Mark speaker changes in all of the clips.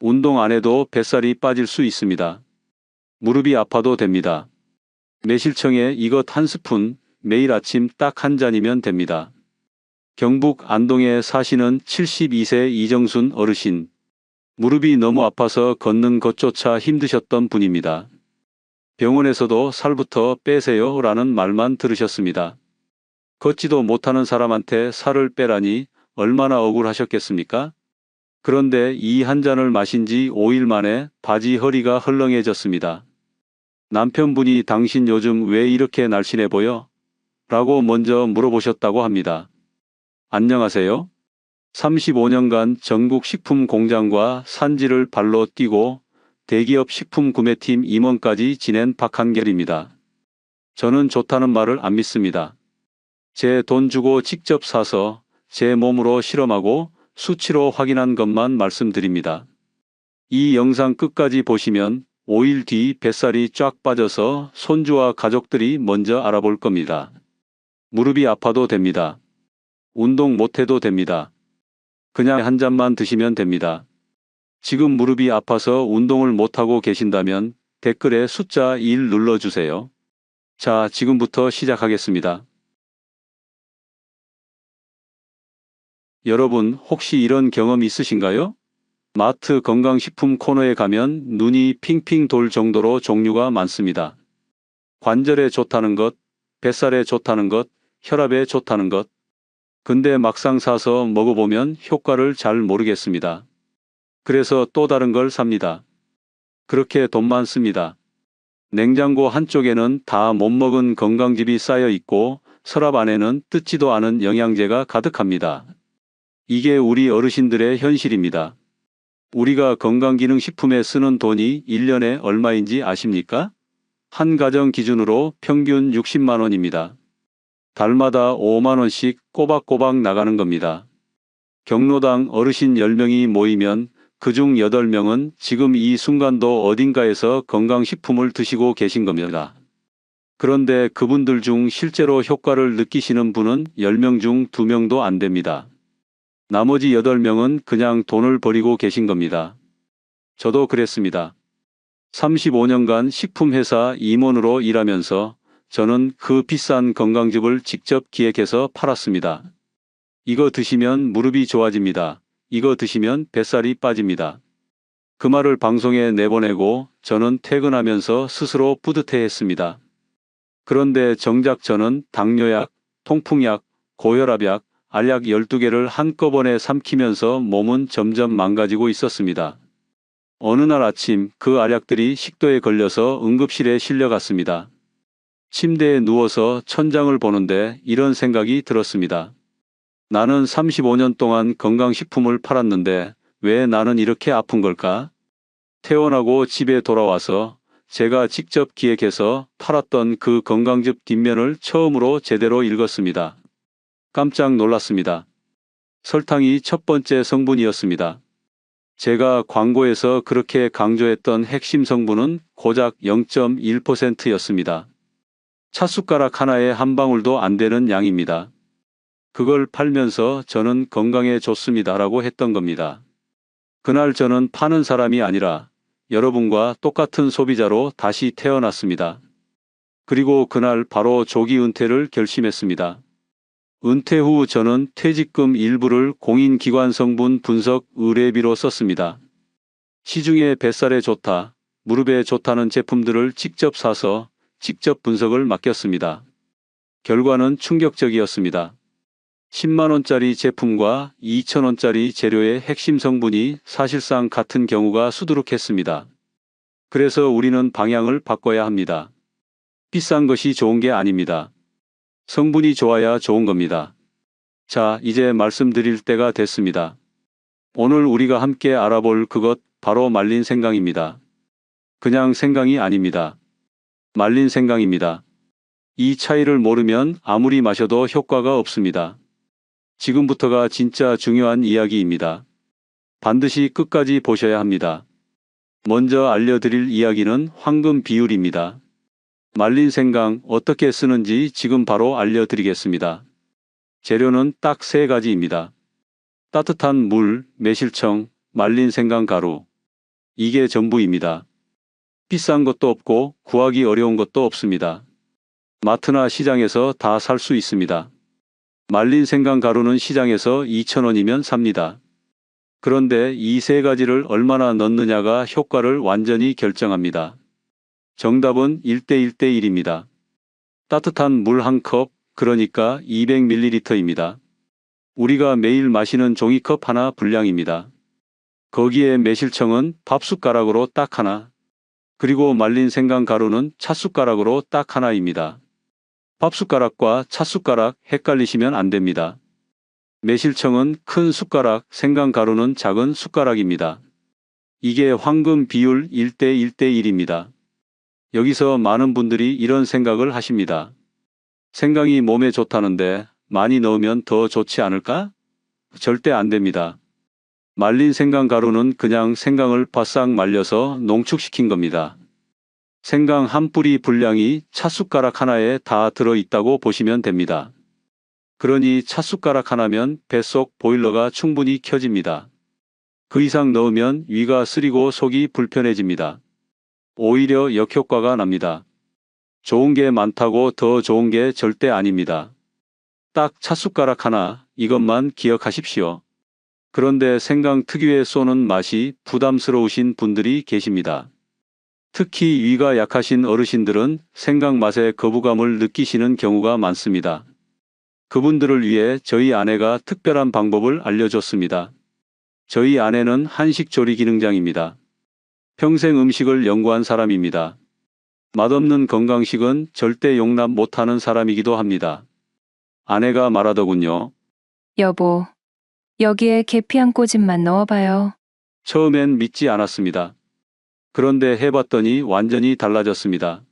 Speaker 1: 운동 안 해도 뱃살이 빠질 수 있습니다. 무릎이 아파도 됩니다. 매실청에 이것 한 스푼, 매일 아침 딱 한 잔이면 됩니다. 경북 안동에 사시는 72세 이정순 어르신. 무릎이 너무 아파서 걷는 것조차 힘드셨던 분입니다. 병원에서도 살부터 빼세요 라는 말만 들으셨습니다. 걷지도 못하는 사람한테 살을 빼라니 얼마나 억울하셨겠습니까? 그런데 이 한 잔을 마신 지 5일 만에 바지 허리가 헐렁해졌습니다. 남편분이 당신 요즘 왜 이렇게 날씬해 보여? 라고 먼저 물어보셨다고 합니다. 안녕하세요. 35년간 전국 식품 공장과 산지를 발로 뛰고 대기업 식품 구매팀 임원까지 지낸 박한결입니다. 저는 좋다는 말을 안 믿습니다. 제 돈 주고 직접 사서 제 몸으로 실험하고 수치로 확인한 것만 말씀드립니다. 이 영상 끝까지 보시면 5일 뒤 뱃살이 쫙 빠져서 손주와 가족들이 먼저 알아볼 겁니다. 무릎이 아파도 됩니다. 운동 못해도 됩니다. 그냥 한 잔만 드시면 됩니다. 지금 무릎이 아파서 운동을 못하고 계신다면 댓글에 숫자 1 눌러주세요. 자, 지금부터 시작하겠습니다. 여러분, 혹시 이런 경험 있으신가요? 마트 건강식품 코너에 가면 눈이 핑핑 돌 정도로 종류가 많습니다. 관절에 좋다는 것, 뱃살에 좋다는 것, 혈압에 좋다는 것. 근데 막상 사서 먹어보면 효과를 잘 모르겠습니다. 그래서 또 다른 걸 삽니다. 그렇게 돈만 씁니다. 냉장고 한쪽에는 다 못 먹은 건강즙이 쌓여 있고 서랍 안에는 뜯지도 않은 영양제가 가득합니다. 이게 우리 어르신들의 현실입니다. 우리가 건강기능식품에 쓰는 돈이 1년에 얼마인지 아십니까? 한 가정 기준으로 평균 60만 원입니다. 달마다 5만 원씩 꼬박꼬박 나가는 겁니다. 경로당 어르신 10명이 모이면 그중 8명은 지금 이 순간도 어딘가에서 건강식품을 드시고 계신 겁니다. 그런데 그분들 중 실제로 효과를 느끼시는 분은 10명 중 2명도 안 됩니다. 나머지 8명은 그냥 돈을 버리고 계신 겁니다. 저도 그랬습니다. 35년간 식품회사 임원으로 일하면서 저는 그 비싼 건강즙을 직접 기획해서 팔았습니다. 이거 드시면 무릎이 좋아집니다. 이거 드시면 뱃살이 빠집니다. 그 말을 방송에 내보내고 저는 퇴근하면서 스스로 뿌듯해했습니다. 그런데 정작 저는 당뇨약, 통풍약, 고혈압약, 알약 12개를 한꺼번에 삼키면서 몸은 점점 망가지고 있었습니다. 어느 날 아침 그 알약들이 식도에 걸려서 응급실에 실려갔습니다. 침대에 누워서 천장을 보는데 이런 생각이 들었습니다. 나는 35년 동안 건강식품을 팔았는데 왜 나는 이렇게 아픈 걸까? 퇴원하고 집에 돌아와서 제가 직접 기획해서 팔았던 그 건강즙 뒷면을 처음으로 제대로 읽었습니다. 깜짝 놀랐습니다. 설탕이 첫 번째 성분이었습니다. 제가 광고에서 그렇게 강조했던 핵심 성분은 고작 0.1%였습니다. 찻숟가락 하나에 한 방울도 안 되는 양입니다. 그걸 팔면서 저는 건강에 좋습니다라고 했던 겁니다. 그날 저는 파는 사람이 아니라 여러분과 똑같은 소비자로 다시 태어났습니다. 그리고 그날 바로 조기 은퇴를 결심했습니다. 은퇴 후 저는 퇴직금 일부를 공인기관 성분 분석 의뢰비로 썼습니다. 시중에 뱃살에 좋다, 무릎에 좋다는 제품들을 직접 사서 직접 분석을 맡겼습니다. 결과는 충격적이었습니다. 10만원짜리 제품과 2,000원짜리 재료의 핵심 성분이 사실상 같은 경우가 수두룩했습니다. 그래서 우리는 방향을 바꿔야 합니다. 비싼 것이 좋은 게 아닙니다. 성분이 좋아야 좋은 겁니다. 자, 이제 말씀드릴 때가 됐습니다. 오늘 우리가 함께 알아볼 그것 바로 말린 생강입니다. 그냥 생강이 아닙니다. 말린 생강입니다. 이 차이를 모르면 아무리 마셔도 효과가 없습니다. 지금부터가 진짜 중요한 이야기입니다. 반드시 끝까지 보셔야 합니다. 먼저 알려드릴 이야기는 황금 비율입니다. 말린 생강 어떻게 쓰는지 지금 바로 알려드리겠습니다. 재료는 딱 3가지입니다. 따뜻한 물, 매실청, 말린 생강 가루. 이게 전부입니다. 비싼 것도 없고 구하기 어려운 것도 없습니다. 마트나 시장에서 다 살 수 있습니다. 말린 생강 가루는 시장에서 2,000원이면 삽니다. 그런데 이 세 가지를 얼마나 넣느냐가 효과를 완전히 결정합니다. 정답은 1대1대1입니다. 따뜻한 물 한 컵, 그러니까 200ml입니다. 우리가 매일 마시는 종이컵 하나 분량입니다. 거기에 매실청은 밥숟가락으로 딱 하나, 그리고 말린 생강 가루는 찻숟가락으로 딱 하나입니다. 밥숟가락과 찻숟가락 헷갈리시면 안 됩니다. 매실청은 큰 숟가락, 생강 가루는 작은 숟가락입니다. 이게 황금 비율 1대1대1입니다. 여기서 많은 분들이 이런 생각을 하십니다. 생강이 몸에 좋다는데 많이 넣으면 더 좋지 않을까? 절대 안 됩니다. 말린 생강 가루는 그냥 생강을 바싹 말려서 농축시킨 겁니다. 생강 한 뿌리 분량이 찻숟가락 하나에 다 들어있다고 보시면 됩니다. 그러니 찻숟가락 하나면 뱃속 보일러가 충분히 켜집니다. 그 이상 넣으면 위가 쓰리고 속이 불편해집니다. 오히려 역효과가 납니다. 좋은 게 많다고 더 좋은 게 절대 아닙니다. 딱 찻숟가락 하나, 이것만 기억하십시오. 그런데 생강 특유의 쏘는 맛이 부담스러우신 분들이 계십니다. 특히 위가 약하신 어르신들은 생강 맛에 거부감을 느끼시는 경우가 많습니다. 그분들을 위해 저희 아내가 특별한 방법을 알려줬습니다. 저희 아내는 한식조리 기능장입니다. 평생 음식을 연구한 사람입니다. 맛없는 건강식은 절대 용납 못하는 사람이기도 합니다. 아내가 말하더군요.
Speaker 2: 여보, 여기에 계피 한 꼬집만 넣어봐요.
Speaker 1: 처음엔 믿지 않았습니다. 그런데 해봤더니 완전히 달라졌습니다.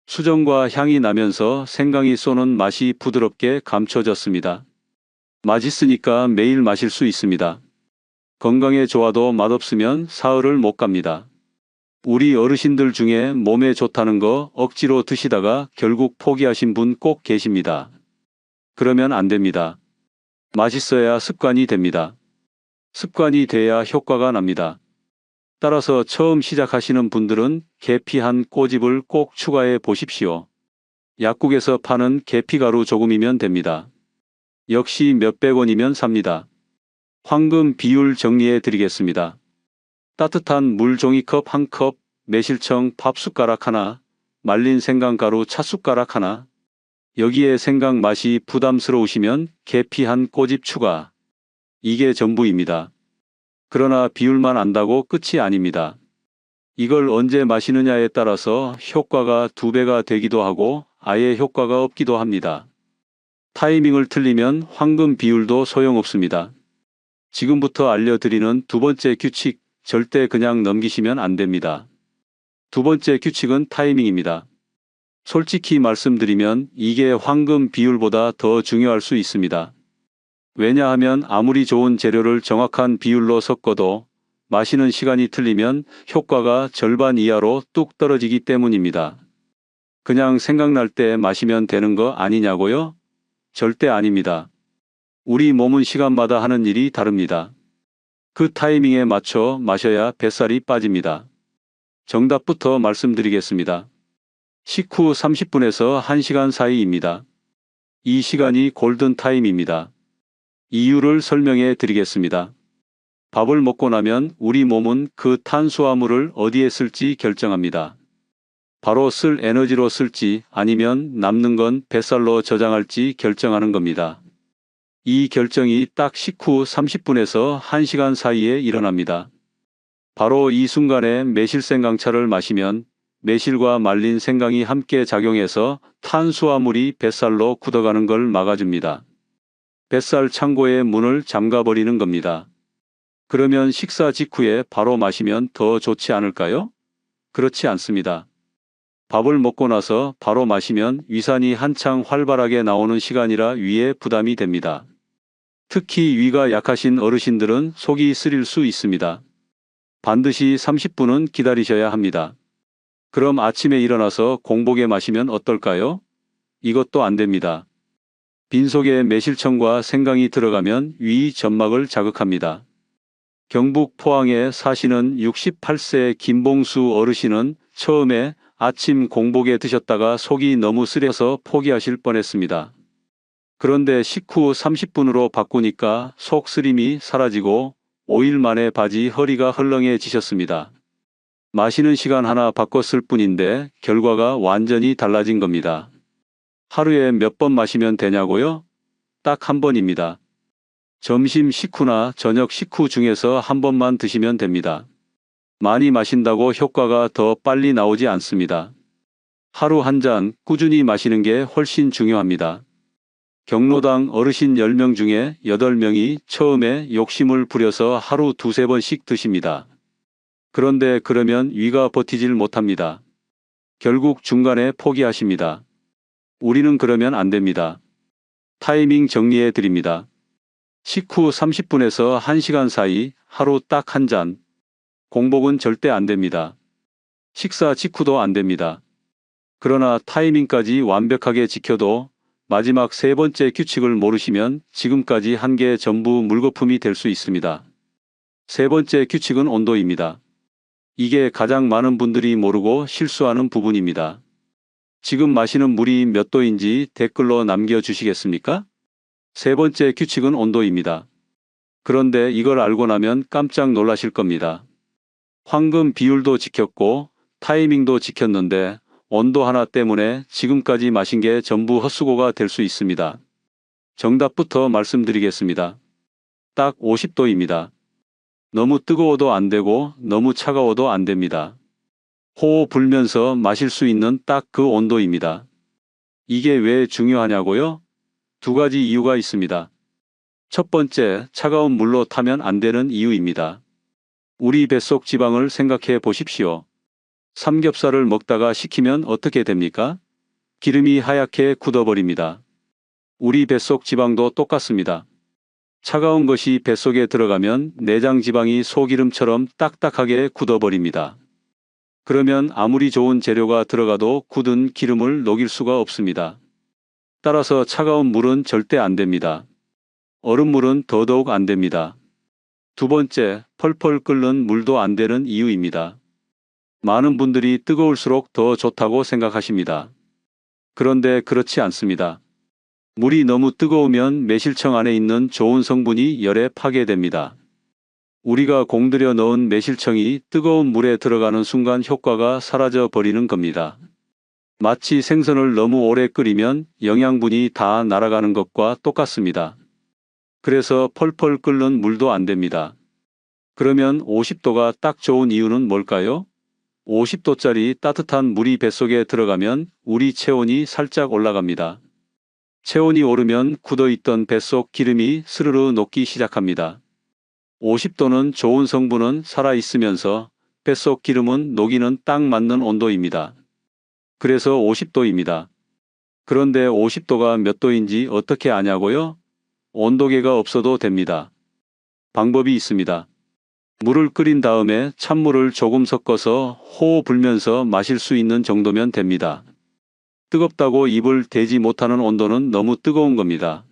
Speaker 1: 수정과 향이 나면서 생강이 쏘는 맛이 부드럽게 감춰졌습니다. 맛있으니까 매일 마실 수 있습니다. 건강에 좋아도 맛없으면 사흘을 못 갑니다. 우리 어르신들 중에 몸에 좋다는 거 억지로 드시다가 결국 포기하신 분 꼭 계십니다. 그러면 안 됩니다. 맛있어야 습관이 됩니다. 습관이 돼야 효과가 납니다. 따라서 처음 시작하시는 분들은 계피 한 꼬집을 꼭 추가해 보십시오. 약국에서 파는 계피가루 조금이면 됩니다. 역시 몇백 원이면 삽니다. 황금 비율 정리해 드리겠습니다. 따뜻한 물 종이컵 한 컵, 매실청 밥숟가락 하나, 말린 생강가루 찻숟가락 하나. 여기에 생강 맛이 부담스러우시면 계피 한 꼬집 추가. 이게 전부입니다. 그러나 비율만 안다고 끝이 아닙니다. 이걸 언제 마시느냐에 따라서 효과가 2배가 되기도 하고 아예 효과가 없기도 합니다. 타이밍을 틀리면 황금 비율도 소용없습니다. 지금부터 알려드리는 두 번째 규칙, 절대 그냥 넘기시면 안 됩니다. 두 번째 규칙은 타이밍입니다. 솔직히 말씀드리면 이게 황금 비율보다 더 중요할 수 있습니다. 왜냐하면 아무리 좋은 재료를 정확한 비율로 섞어도 마시는 시간이 틀리면 효과가 절반 이하로 뚝 떨어지기 때문입니다. 그냥 생각날 때 마시면 되는 거 아니냐고요? 절대 아닙니다. 우리 몸은 시간마다 하는 일이 다릅니다. 그 타이밍에 맞춰 마셔야 뱃살이 빠집니다. 정답부터 말씀드리겠습니다. 식후 30분에서 1시간 사이입니다. 이 시간이 골든타임입니다. 이유를 설명해 드리겠습니다. 밥을 먹고 나면 우리 몸은 그 탄수화물을 어디에 쓸지 결정합니다. 바로 쓸 에너지로 쓸지 아니면 남는 건 뱃살로 저장할지 결정하는 겁니다. 이 결정이 딱 식후 30분에서 1시간 사이에 일어납니다. 바로 이 순간에 매실생강차를 마시면 매실과 말린 생강이 함께 작용해서 탄수화물이 뱃살로 굳어가는 걸 막아줍니다. 뱃살 창고의 문을 잠가버리는 겁니다. 그러면 식사 직후에 바로 마시면 더 좋지 않을까요? 그렇지 않습니다. 밥을 먹고 나서 바로 마시면 위산이 한창 활발하게 나오는 시간이라 위에 부담이 됩니다. 특히 위가 약하신 어르신들은 속이 쓰릴 수 있습니다. 반드시 30분은 기다리셔야 합니다. 그럼 아침에 일어나서 공복에 마시면 어떨까요? 이것도 안 됩니다. 빈속에 매실청과 생강이 들어가면 위 점막을 자극합니다. 경북 포항에 사시는 68세 김봉수 어르신은 처음에 아침 공복에 드셨다가 속이 너무 쓰려서 포기하실 뻔했습니다. 그런데 식후 30분으로 바꾸니까 속 쓰림이 사라지고 5일 만에 바지 허리가 헐렁해지셨습니다. 마시는 시간 하나 바꿨을 뿐인데 결과가 완전히 달라진 겁니다. 하루에 몇 번 마시면 되냐고요? 딱 한 번입니다. 점심 식후나 저녁 식후 중에서 한 번만 드시면 됩니다. 많이 마신다고 효과가 더 빨리 나오지 않습니다. 하루 한 잔 꾸준히 마시는 게 훨씬 중요합니다. 경로당 어르신 10명 중에 8명이 처음에 욕심을 부려서 하루 두세 번씩 드십니다. 그런데 그러면 위가 버티질 못합니다. 결국 중간에 포기하십니다. 우리는 그러면 안 됩니다. 타이밍 정리해 드립니다. 식후 30분에서 1시간 사이 하루 딱 한 잔. 공복은 절대 안 됩니다. 식사 직후도 안 됩니다. 그러나 타이밍까지 완벽하게 지켜도 마지막 세 번째 규칙을 모르시면 지금까지 한 게 전부 물거품이 될 수 있습니다. 세 번째 규칙은 온도입니다. 이게 가장 많은 분들이 모르고 실수하는 부분입니다. 지금 마시는 물이 몇 도인지 댓글로 남겨주시겠습니까? 세 번째 규칙은 온도입니다. 그런데 이걸 알고 나면 깜짝 놀라실 겁니다. 황금 비율도 지켰고 타이밍도 지켰는데 온도 하나 때문에 지금까지 마신 게 전부 헛수고가 될 수 있습니다. 정답부터 말씀드리겠습니다. 딱 50도입니다. 너무 뜨거워도 안 되고 너무 차가워도 안 됩니다. 호호 불면서 마실 수 있는 딱 그 온도입니다. 이게 왜 중요하냐고요? 두 가지 이유가 있습니다. 첫 번째, 차가운 물로 타면 안 되는 이유입니다. 우리 뱃속 지방을 생각해 보십시오. 삼겹살을 먹다가 식히면 어떻게 됩니까? 기름이 하얗게 굳어버립니다. 우리 뱃속 지방도 똑같습니다. 차가운 것이 뱃속에 들어가면 내장 지방이 소기름처럼 딱딱하게 굳어버립니다. 그러면 아무리 좋은 재료가 들어가도 굳은 기름을 녹일 수가 없습니다. 따라서 차가운 물은 절대 안 됩니다. 얼음물은 더더욱 안 됩니다. 두 번째, 펄펄 끓는 물도 안 되는 이유입니다. 많은 분들이 뜨거울수록 더 좋다고 생각하십니다. 그런데 그렇지 않습니다. 물이 너무 뜨거우면 매실청 안에 있는 좋은 성분이 열에 파괴됩니다. 우리가 공들여 넣은 매실청이 뜨거운 물에 들어가는 순간 효과가 사라져 버리는 겁니다. 마치 생선을 너무 오래 끓이면 영양분이 다 날아가는 것과 똑같습니다. 그래서 펄펄 끓는 물도 안 됩니다. 그러면 50도가 딱 좋은 이유는 뭘까요? 50도짜리 따뜻한 물이 뱃속에 들어가면 우리 체온이 살짝 올라갑니다. 체온이 오르면 굳어있던 뱃속 기름이 스르르 녹기 시작합니다. 50도는 좋은 성분은 살아있으면서 뱃속 기름은 녹이는 딱 맞는 온도입니다. 그래서 50도입니다. 그런데 50도가 몇 도인지 어떻게 아냐고요? 온도계가 없어도 됩니다. 방법이 있습니다. 물을 끓인 다음에 찬물을 조금 섞어서 호호 불면서 마실 수 있는 정도면 됩니다. 뜨겁다고 입을 대지 못하는 온도는 너무 뜨거운 겁니다.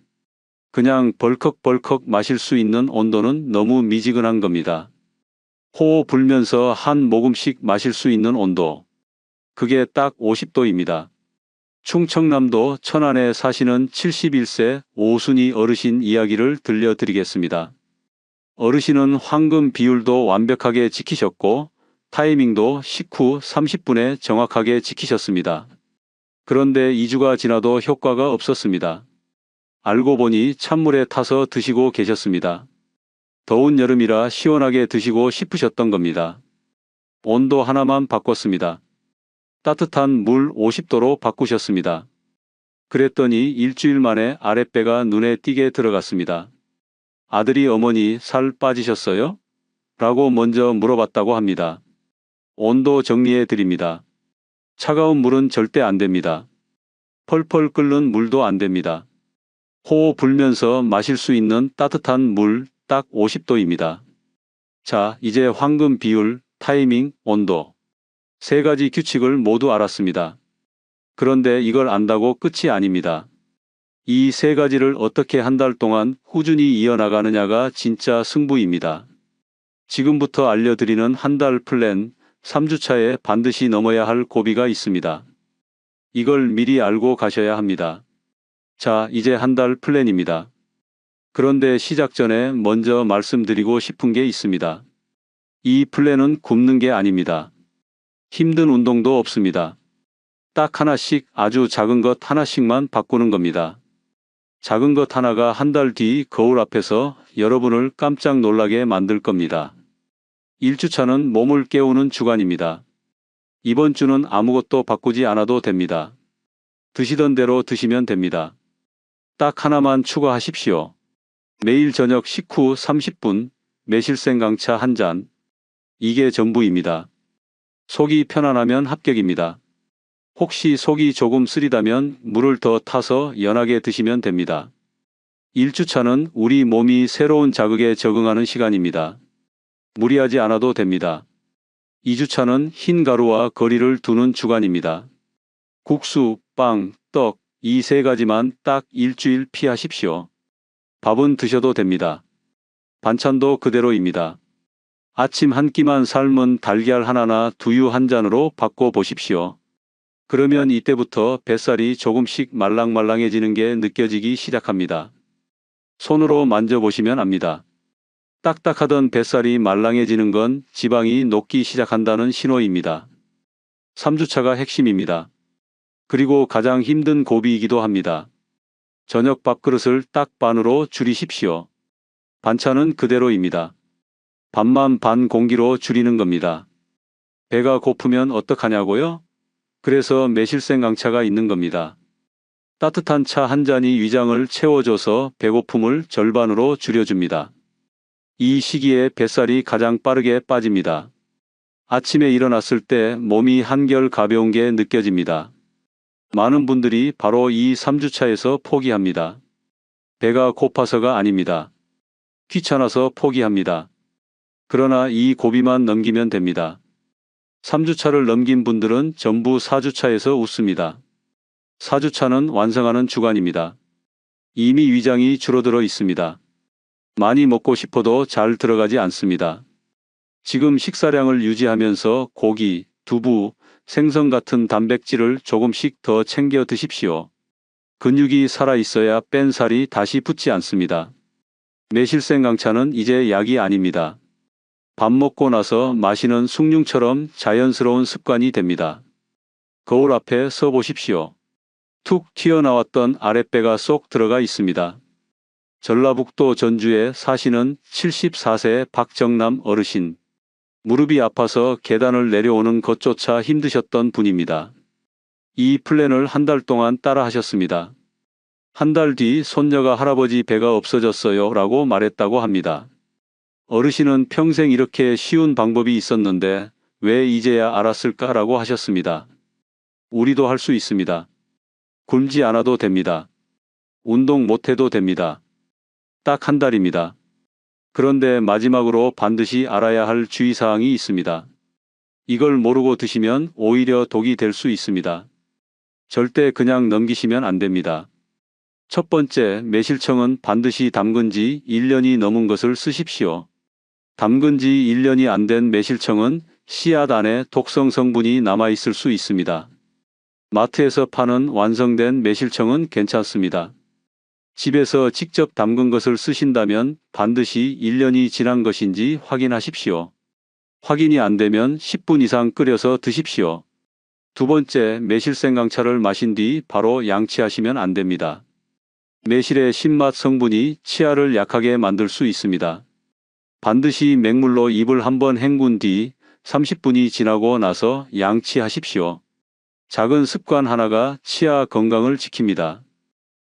Speaker 1: 그냥 벌컥벌컥 마실 수 있는 온도는 너무 미지근한 겁니다. 호호 불면서 한 모금씩 마실 수 있는 온도. 그게 딱 50도입니다. 충청남도 천안에 사시는 71세 오순희 어르신 이야기를 들려드리겠습니다. 어르신은 황금 비율도 완벽하게 지키셨고 타이밍도 식후 30분에 정확하게 지키셨습니다. 그런데 2주가 지나도 효과가 없었습니다. 알고 보니 찬물에 타서 드시고 계셨습니다. 더운 여름이라 시원하게 드시고 싶으셨던 겁니다. 온도 하나만 바꿨습니다. 따뜻한 물 50도로 바꾸셨습니다. 그랬더니 일주일 만에 아랫배가 눈에 띄게 들어갔습니다. 아들이 어머니 살 빠지셨어요? 라고 먼저 물어봤다고 합니다. 온도 정리해 드립니다. 차가운 물은 절대 안 됩니다. 펄펄 끓는 물도 안 됩니다. 호호 불면서 마실 수 있는 따뜻한 물 딱 50도입니다. 자, 이제 황금 비율, 타이밍, 온도. 세 가지 규칙을 모두 알았습니다. 그런데 이걸 안다고 끝이 아닙니다. 이 세 가지를 어떻게 한 달 동안 꾸준히 이어나가느냐가 진짜 승부입니다. 지금부터 알려드리는 한 달 플랜 3주차에 반드시 넘어야 할 고비가 있습니다. 이걸 미리 알고 가셔야 합니다. 자, 이제 한 달 플랜입니다. 그런데 시작 전에 먼저 말씀드리고 싶은 게 있습니다. 이 플랜은 굶는 게 아닙니다. 힘든 운동도 없습니다. 딱 하나씩, 아주 작은 것 하나씩만 바꾸는 겁니다. 작은 것 하나가 한 달 뒤 거울 앞에서 여러분을 깜짝 놀라게 만들 겁니다. 1주차는 몸을 깨우는 주간입니다. 이번 주는 아무것도 바꾸지 않아도 됩니다. 드시던 대로 드시면 됩니다. 딱 하나만 추가하십시오. 매일 저녁 식후 30분 매실생 강차 한 잔. 이게 전부입니다. 속이 편안하면 합격입니다. 혹시 속이 조금 쓰리다면 물을 더 타서 연하게 드시면 됩니다. 1주차는 우리 몸이 새로운 자극에 적응하는 시간입니다. 무리하지 않아도 됩니다. 2주차는 흰 가루와 거리를 두는 주간입니다. 국수, 빵, 떡, 이 세 가지만 딱 일주일 피하십시오. 밥은 드셔도 됩니다. 반찬도 그대로입니다. 아침 한 끼만 삶은 달걀 하나나 두유 한 잔으로 바꿔보십시오. 그러면 이때부터 뱃살이 조금씩 말랑말랑해지는 게 느껴지기 시작합니다. 손으로 만져보시면 압니다. 딱딱하던 뱃살이 말랑해지는 건 지방이 녹기 시작한다는 신호입니다. 3주차가 핵심입니다. 그리고 가장 힘든 고비이기도 합니다. 저녁 밥그릇을 딱 반으로 줄이십시오. 반찬은 그대로입니다. 밥만 반 공기로 줄이는 겁니다. 배가 고프면 어떡하냐고요? 그래서 매실생 강차가 있는 겁니다. 따뜻한 차 한 잔이 위장을 채워줘서 배고픔을 절반으로 줄여줍니다. 이 시기에 뱃살이 가장 빠르게 빠집니다. 아침에 일어났을 때 몸이 한결 가벼운 게 느껴집니다. 많은 분들이 바로 이 3주차에서 포기합니다. 배가 고파서가 아닙니다. 귀찮아서 포기합니다. 그러나 이 고비만 넘기면 됩니다. 3주차를 넘긴 분들은 전부 4주차에서 웃습니다. 4주차는 완성하는 주간입니다. 이미 위장이 줄어들어 있습니다. 많이 먹고 싶어도 잘 들어가지 않습니다. 지금 식사량을 유지하면서 고기, 두부, 생선 같은 단백질을 조금씩 더 챙겨 드십시오. 근육이 살아있어야 뺀 살이 다시 붙지 않습니다. 매실생 강차는 이제 약이 아닙니다. 밥 먹고 나서 마시는 숭늉처럼 자연스러운 습관이 됩니다. 거울 앞에 서 보십시오. 툭 튀어나왔던 아랫배가 쏙 들어가 있습니다. 전라북도 전주에 사시는 74세 박정남 어르신. 무릎이 아파서 계단을 내려오는 것조차 힘드셨던 분입니다. 이 플랜을 한 달 동안 따라 하셨습니다. 한 달 뒤 손녀가 할아버지 배가 없어졌어요 라고 말했다고 합니다. 어르신은 평생 이렇게 쉬운 방법이 있었는데 왜 이제야 알았을까라고 하셨습니다. 우리도 할 수 있습니다. 굶지 않아도 됩니다. 운동 못해도 됩니다. 딱 한 달입니다. 그런데 마지막으로 반드시 알아야 할 주의사항이 있습니다. 이걸 모르고 드시면 오히려 독이 될 수 있습니다. 절대 그냥 넘기시면 안 됩니다. 첫 번째, 매실청은 반드시 담근 지 1년이 넘은 것을 쓰십시오. 담근 지 1년이 안 된 매실청은 씨앗 안에 독성 성분이 남아있을 수 있습니다. 마트에서 파는 완성된 매실청은 괜찮습니다. 집에서 직접 담근 것을 쓰신다면 반드시 1년이 지난 것인지 확인하십시오. 확인이 안 되면 10분 이상 끓여서 드십시오. 두 번째, 매실생 강차를 마신 뒤 바로 양치하시면 안 됩니다. 매실의 신맛 성분이 치아를 약하게 만들 수 있습니다. 반드시 맹물로 입을 한번 헹군 뒤 30분이 지나고 나서 양치하십시오. 작은 습관 하나가 치아 건강을 지킵니다.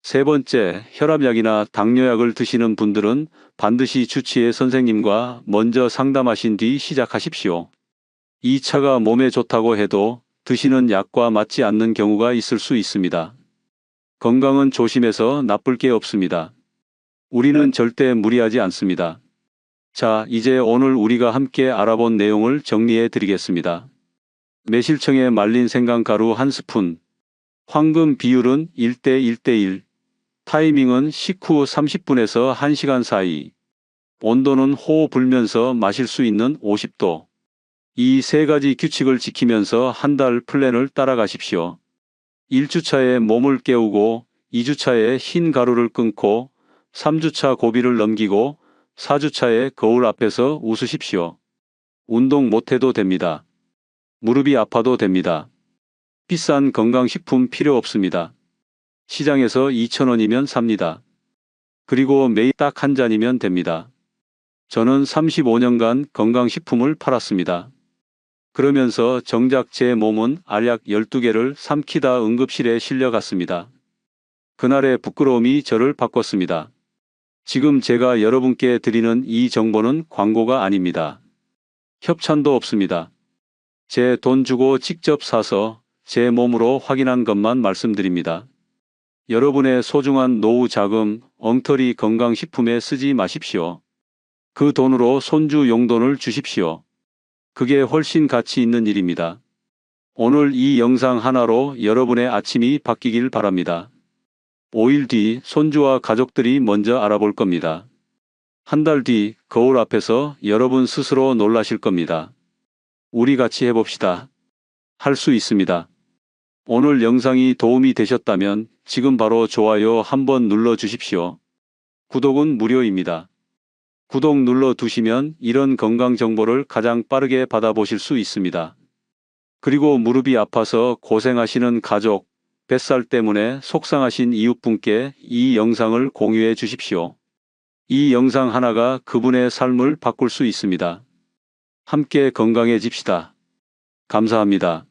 Speaker 1: 세 번째, 혈압약이나 당뇨약을 드시는 분들은 반드시 주치의 선생님과 먼저 상담하신 뒤 시작하십시오. 이 차가 몸에 좋다고 해도 드시는 약과 맞지 않는 경우가 있을 수 있습니다. 건강은 조심해서 나쁠 게 없습니다. 우리는 절대 무리하지 않습니다. 자, 이제 오늘 우리가 함께 알아본 내용을 정리해 드리겠습니다. 매실청에 말린 생강가루 1스푼, 황금 비율은 1대 1대 1, 타이밍은 식후 30분에서 1시간 사이, 온도는 호호 불면서 마실 수 있는 50도. 이 세 가지 규칙을 지키면서 한 달 플랜을 따라가십시오. 1주차에 몸을 깨우고 2주차에 흰 가루를 끊고 3주차 고비를 넘기고 4주차에 거울 앞에서 웃으십시오. 운동 못해도 됩니다. 무릎이 아파도 됩니다. 비싼 건강식품 필요 없습니다. 시장에서 2,000원이면 삽니다. 그리고 매일 딱 한 잔이면 됩니다. 저는 35년간 건강식품을 팔았습니다. 그러면서 정작 제 몸은 알약 12개를 삼키다 응급실에 실려갔습니다. 그날의 부끄러움이 저를 바꿨습니다. 지금 제가 여러분께 드리는 이 정보는 광고가 아닙니다. 협찬도 없습니다. 제 돈 주고 직접 사서 제 몸으로 확인한 것만 말씀드립니다. 여러분의 소중한 노후 자금, 엉터리 건강식품에 쓰지 마십시오. 그 돈으로 손주 용돈을 주십시오. 그게 훨씬 가치 있는 일입니다. 오늘 이 영상 하나로 여러분의 아침이 바뀌길 바랍니다. 5일 뒤 손주와 가족들이 먼저 알아볼 겁니다. 한 달 뒤 거울 앞에서 여러분 스스로 놀라실 겁니다. 우리 같이 해봅시다. 할 수 있습니다. 오늘 영상이 도움이 되셨다면 지금 바로 좋아요 한번 눌러 주십시오. 구독은 무료입니다. 구독 눌러 두시면 이런 건강 정보를 가장 빠르게 받아보실 수 있습니다. 그리고 무릎이 아파서 고생하시는 가족, 뱃살 때문에 속상하신 이웃분께 이 영상을 공유해 주십시오. 이 영상 하나가 그분의 삶을 바꿀 수 있습니다. 함께 건강해집시다. 감사합니다.